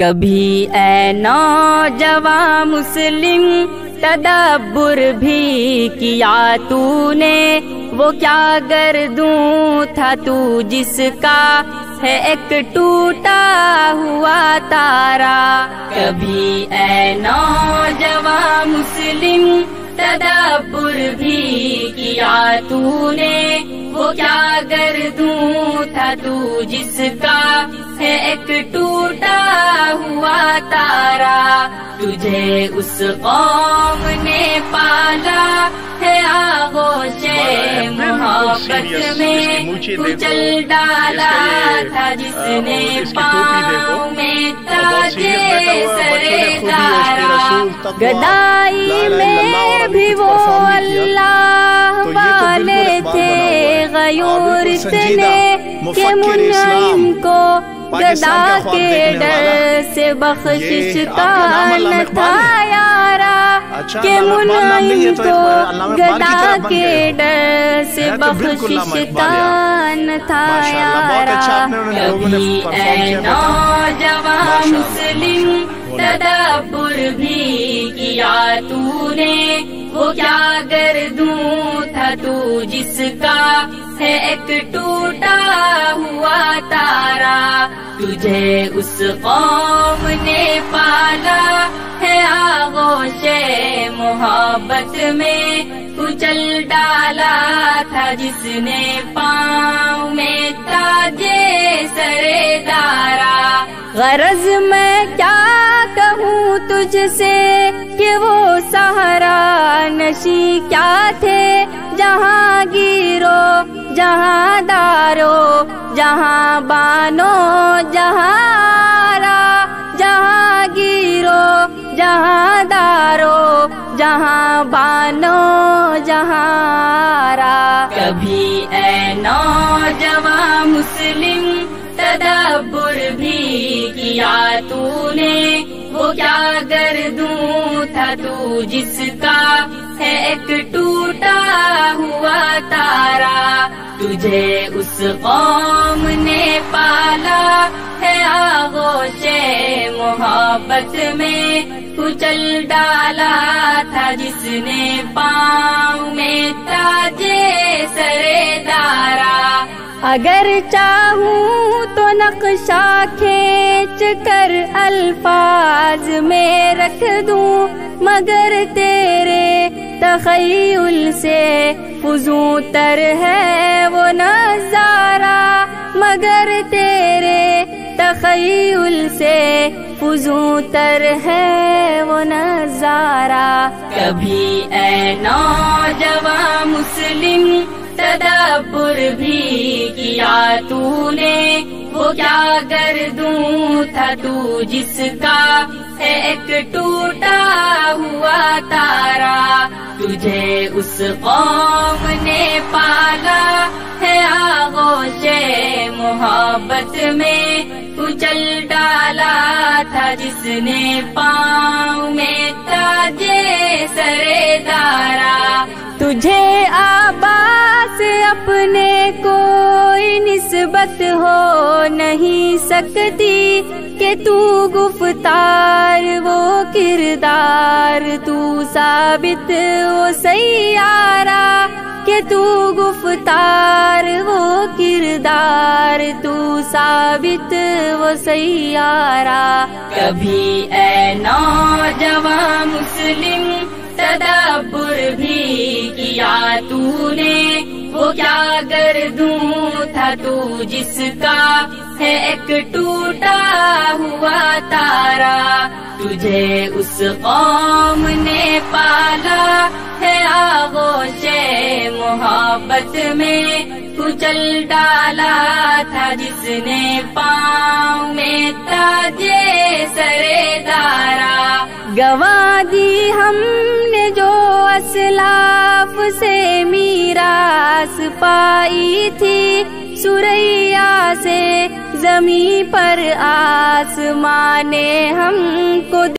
کبھی اے نوجوان مسلم تدبر بھی کیا تو نے، وہ کیا گردوں تھا تو جس کا ہے ایک ٹوٹا ہوا تارا۔ کبھی اے نوجوان مسلم تدبر بھی کیا تو نے، وہ کیا گردوں تھا تو جس کا ہے ایک ٹوٹا ہوا تارا۔ تجھے اس قوم نے پالا ہے آغوش محبت میں، کچل ڈالا تھا جس نے پاؤں میں تاجے سرے دارا۔ گدائی میں بھی وہ اللہ والے تھے غیور اتنے کہ منعم کو گدا کے ڈر سے بخشش کا نہ تھا یارا، کہ منعم کو گدا کے ڈر سے بخشش کا نہ تھا یارا۔ کبھی اے نوجوان مسلم تدبر بھی کیا تو نے، وہ کیا گردوں تھا تو جس کا ہے ایک ٹوٹا ہوا تارا۔ تجھے اس قوم نے پالا ہے آغوش محبت میں، کچل ڈالا تھا جس نے پاؤں میں تاجے سرے دارا۔ غرض میں کیا کہوں تجھ سے کہ وہ سہارا نشی کیا تھے، جہاں گیرو جہاں دارو جہاں بانو جہاں را، جہاں گیرو جہاں دارو جہاں بانو جہاں را۔ کبھی اے نوجوان مسلم تدبر بھی کیا تو نے، وہ کیا گردوں تھا تو جس کا ہے ایک ٹوٹا ہوا تارا۔ تجھے اس قوم نے پالا ہے آغوش محبت میں، کچل ڈالا تھا جس نے پاؤں میں تاجے سرے دارا۔ اگر چاہوں تو نقشہ کھینچ کر الفاظ میں رکھ دوں، مگر تیرے تخیل سے فزوں تر ہے وہ نظارہ، مگر تیرے تخیل سے فزوں تر ہے وہ نظارہ۔ کبھی اے نوجوان مسلم تدبر بھی کیا تو نے، وہ کیا گردوں تھا تو جس کا ہے ایک ٹوٹا ہوا تارا۔ تجھے اس قوم نے پالا ہے آغوش محبت میں، کچل ڈالا تھا جس نے پاؤں میں تاجے سرے دارا۔ تجھے عباس اپنے کوئی نسبت ہو نہیں سکتی، کہ تو گفتار وہ کردار تو ثابت وہ سیارہ، کہ تو گفتار وہ کردار تو ثابت وہ سیارہ۔ کبھی اے نوجوان مسلم تدبر بھی کیا تو نے، وہ کیا گردوں تھا تو جس کا ہے ایک ٹوٹا ہوا تارا۔ تجھے اس قوم نے پالا ہے آغوش محبت میں، کچل ڈالا تھا جس نے پاؤں میں تاجے سرے دارا۔ گنوا دی ہم نے جو اسلاف سے میراث پائی تھی، سریا سے زمیں پر آسمان نے ہم کو